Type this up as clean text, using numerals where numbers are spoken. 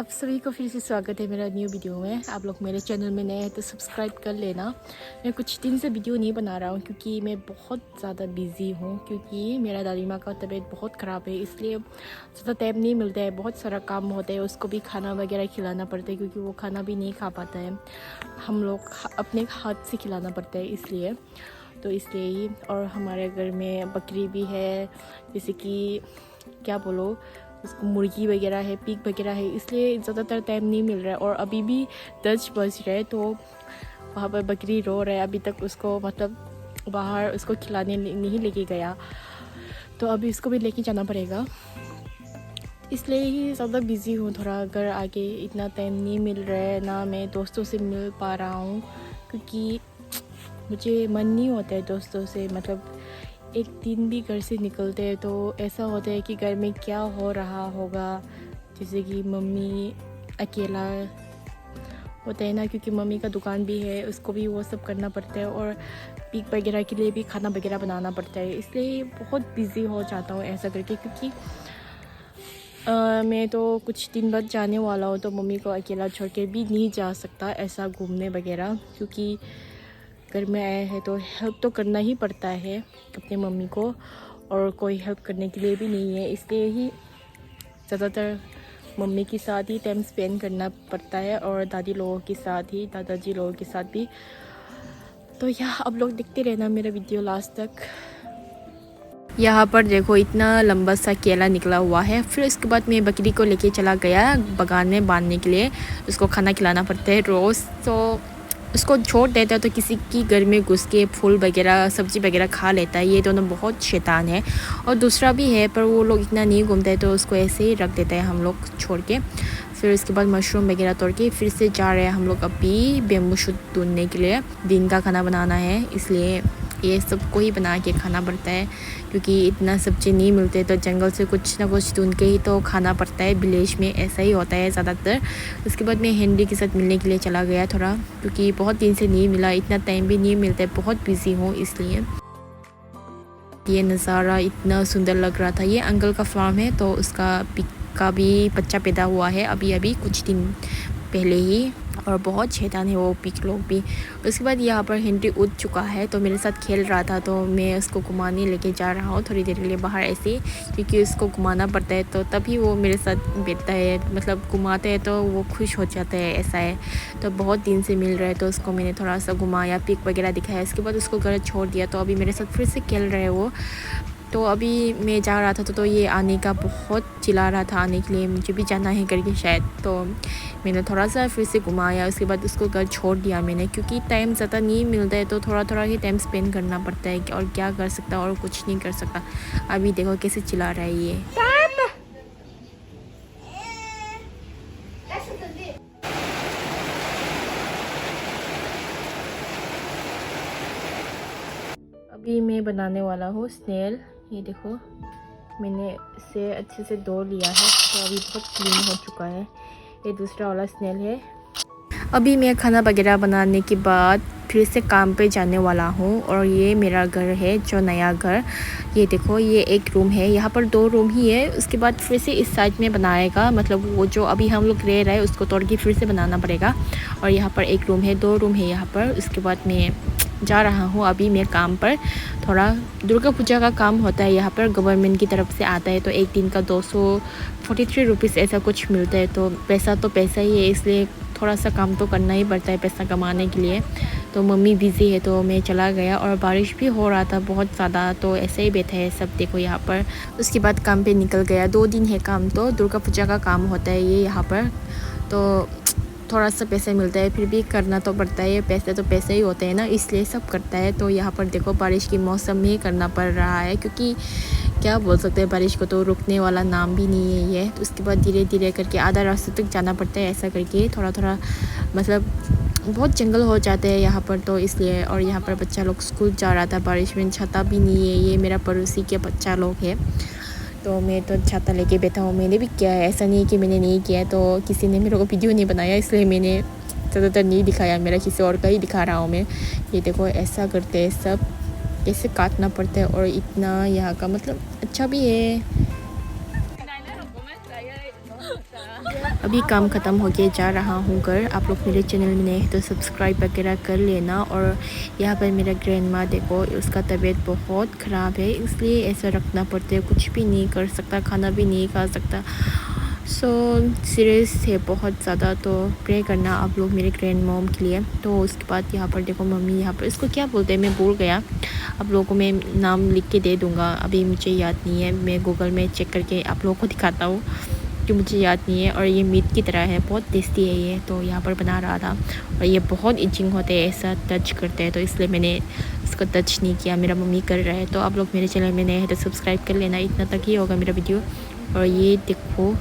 आप सभी को फिर से स्वागत है मेरा न्यू वीडियो में। आप लोग मेरे चैनल में नए हैं तो सब्सक्राइब कर लेना। मैं कुछ दिन से वीडियो नहीं बना रहा हूँ क्योंकि मैं बहुत ज़्यादा बिज़ी हूँ, क्योंकि मेरा दादी माँ का तबीयत बहुत ख़राब है, इसलिए ज़्यादा टाइम नहीं मिलता है। बहुत सारा काम होता है, उसको भी खाना वगैरह खिलाना पड़ता है क्योंकि वो खाना भी नहीं खा पाता है। हम लोग अपने हाथ से खिलाना पड़ता है, इसलिए ही। और हमारे घर में बकरी भी है, जैसे कि क्या बोलो, उसको मुर्गी वगैरह है, पिग वगैरह है, इसलिए ज़्यादातर टाइम नहीं मिल रहा है। और अभी भी 10 बज रहे हैं, तो वहाँ पर बकरी रो रहा है। अभी तक उसको मतलब बाहर उसको खिलाने नहीं लेके गया, तो अभी उसको भी लेके जाना पड़ेगा। इसलिए ही ज़्यादा बिज़ी हूँ थोड़ा। घर आके इतना टाइम नहीं मिल रहा है, ना मैं दोस्तों से मिल पा रहा हूँ, क्योंकि मुझे मन नहीं होता है दोस्तों से। मतलब एक दिन भी घर से निकलते हैं तो ऐसा होता है कि घर में क्या हो रहा होगा, जैसे कि मम्मी अकेला होता है ना, क्योंकि मम्मी का दुकान भी है, उसको भी वो सब करना पड़ता है, और पिक वगैरह के लिए भी खाना वगैरह बनाना पड़ता है। इसलिए बहुत बिज़ी हो जाता हूँ ऐसा करके, क्योंकि मैं तो कुछ दिन बाद जाने वाला हूँ, तो मम्मी को अकेला छोड़ के भी नहीं जा सकता ऐसा घूमने वगैरह, क्योंकि घर में आए हैं तो हेल्प तो करना ही पड़ता है अपने मम्मी को, और कोई हेल्प करने के लिए भी नहीं है। इसलिए ही ज़्यादातर मम्मी के साथ ही टाइम स्पेंड करना पड़ता है, और दादी लोगों के साथ ही, दादाजी लोगों के साथ भी। तो यहाँ आप लोग देखते रहना मेरा वीडियो लास्ट तक। यहाँ पर देखो, इतना लंबा सा केला निकला हुआ है। फिर उसके बाद मैं बकरी को लेके चला गया बागान में बांधने के लिए। उसको खाना खिलाना पड़ता है रोज़, तो उसको छोड़ देता है तो किसी की घर में घुस के फूल वगैरह सब्ज़ी वगैरह खा लेता है। ये दोनों बहुत शैतान है। और दूसरा भी है, पर वो लोग इतना नहीं घूमते हैं, तो उसको ऐसे ही रख देते हैं हम लोग छोड़ के। फिर उसके बाद मशरूम वगैरह तोड़ के फिर से जा रहे हैं हम लोग अभी बेम्बू शूट ढूंढने के लिए। दिन का खाना बनाना है, इसलिए ये सब को ही बना के खाना पड़ता है, क्योंकि इतना सब्ज़ी नहीं मिलते, तो जंगल से कुछ ना कुछ ढूंढ के ही तो खाना पड़ता है। विलेज में ऐसा ही होता है ज़्यादातर। उसके बाद मैं हेनरी के साथ मिलने के लिए चला गया थोड़ा, क्योंकि बहुत दिन से नहीं मिला, इतना टाइम भी नहीं मिलता है, बहुत बिजी हूँ इसलिए। ये नज़ारा इतना सुंदर लग रहा था। ये अंकल का फार्म है, तो उसका पिग का भी बच्चा पैदा हुआ है अभी कुछ दिन पहले ही, और बहुत शैतान है वो पिग लोग भी। उसके बाद यहाँ पर हेनरी उठ चुका है, तो मेरे साथ खेल रहा था, तो मैं उसको घुमाने लेके जा रहा हूँ थोड़ी देर के लिए बाहर ऐसे, क्योंकि उसको घुमाना पड़ता है, तो तभी वो मेरे साथ बैठता है। मतलब घुमाते हैं तो वो खुश हो जाता है, ऐसा है। तो बहुत दिन से मिल रहा है, तो उसको मैंने थोड़ा सा घुमाया, पिग वगैरह दिखाया। इसके बाद उसको घर छोड़ दिया, तो अभी मेरे साथ फिर से खेल रहे हैं वो। तो अभी मैं जा रहा था, तो ये आने का बहुत चिल्ला रहा था आने के लिए, मुझे भी जाना है करके शायद। तो मैंने थोड़ा सा फिर से घुमाया, उसके बाद उसको घर छोड़ दिया मैंने, क्योंकि टाइम ज़्यादा नहीं मिलता है, तो थोड़ा ही टाइम स्पेंड करना पड़ता है। और क्या कर सकता, और कुछ नहीं कर सकता। अभी देखो कैसे चिल्ला रहा है ये। अभी मैं बनाने वाला हूँ स्नेल। ये देखो, मैंने इसे अच्छे से धो लिया है, तो अभी बहुत क्लीन हो चुका है। ये दूसरा वाला स्नेल है। अभी मैं खाना वगैरह बनाने के बाद फिर से काम पे जाने वाला हूँ, और ये मेरा घर है, जो नया घर। ये देखो, ये एक रूम है, यहाँ पर 2 रूम ही है। उसके बाद फिर से इस साइड में बनाएगा, मतलब वो जो अभी हम लोग रह रहे हैं उसको तोड़ के फिर से बनाना पड़ेगा। और यहाँ पर एक रूम है, 2 रूम है यहाँ पर। उसके बाद मैं जा रहा हूँ अभी मैं काम पर। थोड़ा दुर्गा पूजा का काम होता है यहाँ पर, गवर्नमेंट की तरफ से आता है, तो एक दिन का 243 रुपीज़ ऐसा कुछ मिलता है। तो पैसा ही है, इसलिए थोड़ा सा काम तो करना ही पड़ता है पैसा कमाने के लिए। तो मम्मी बिज़ी है, तो मैं चला गया, और बारिश भी हो रहा था बहुत ज़्यादा, तो ऐसे ही बैठे हैं सब, देखो यहाँ पर। उसके बाद काम पे निकल गया। 2 दिन है काम, तो दुर्गा पूजा का काम होता है ये यहाँ पर। तो थोड़ा सा पैसा मिलता है, फिर भी करना तो पड़ता है, पैसे तो पैसे ही होते हैं ना, इसलिए सब करता है। तो यहाँ पर देखो, बारिश के मौसम में ही करना पड़ रहा है, क्योंकि क्या बोल सकते हैं, बारिश को तो रुकने वाला नाम भी नहीं है ये। तो उसके बाद धीरे धीरे करके आधा रास्ते तक जाना पड़ता है, ऐसा करके थोड़ा मतलब बहुत जंगल हो जाते हैं यहाँ पर, तो इसलिए। और यहाँ पर बच्चा लोग स्कूल जा रहा था बारिश में, छाता भी नहीं है। ये मेरा पड़ोसी के बच्चा लोग है, तो मैं तो छाता लेके बैठा हूँ। मैंने भी किया है, ऐसा नहीं कि मैंने नहीं किया। तो किसी ने मेरे को वीडियो नहीं बनाया, इसलिए मैंने ज़्यादातर नहीं दिखाया, मेरा किसी और का ही दिखा रहा हूँ मैं। ये देखो, ऐसा करते हैं सब, कैसे काटना पड़ता है। और इतना यहाँ का मतलब अच्छा भी है। अभी काम ख़त्म होके जा रहा हूँ घर। आप लोग मेरे चैनल में नए हैं तो सब्सक्राइब वगैरह कर लेना। और यहाँ पर मेरा ग्रैंड माँ देखो, उसका तबीयत बहुत ख़राब है, इसलिए ऐसा रखना पड़ता है, कुछ भी नहीं कर सकता, खाना भी नहीं खा सकता। सो सीरियस है बहुत ज़्यादा। तो प्रे करना आप लोग मेरे ग्रैंड मॉम के लिए। तो उसके बाद यहाँ पर देखो मम्मी, यहाँ पर इसको क्या बोलते हैं मैं भूल गया, आप लोगों को मैं नाम लिख के दे दूँगा, अभी मुझे याद नहीं है। मैं गूगल में चेक करके आप लोगों को दिखाता हूँ कि मुझे याद नहीं है। और ये मीट की तरह है, बहुत टेस्टी है ये। तो यहाँ पर बना रहा था और ये बहुत इचिंग होते हैं ऐसा टच करते हैं, तो इसलिए मैंने इसको टच नहीं किया, मेरा मम्मी कर रहा है। तो आप लोग मेरे चैनल में नए हैं तो सब्सक्राइब कर लेना। इतना तक ही होगा मेरा वीडियो। और ये देखो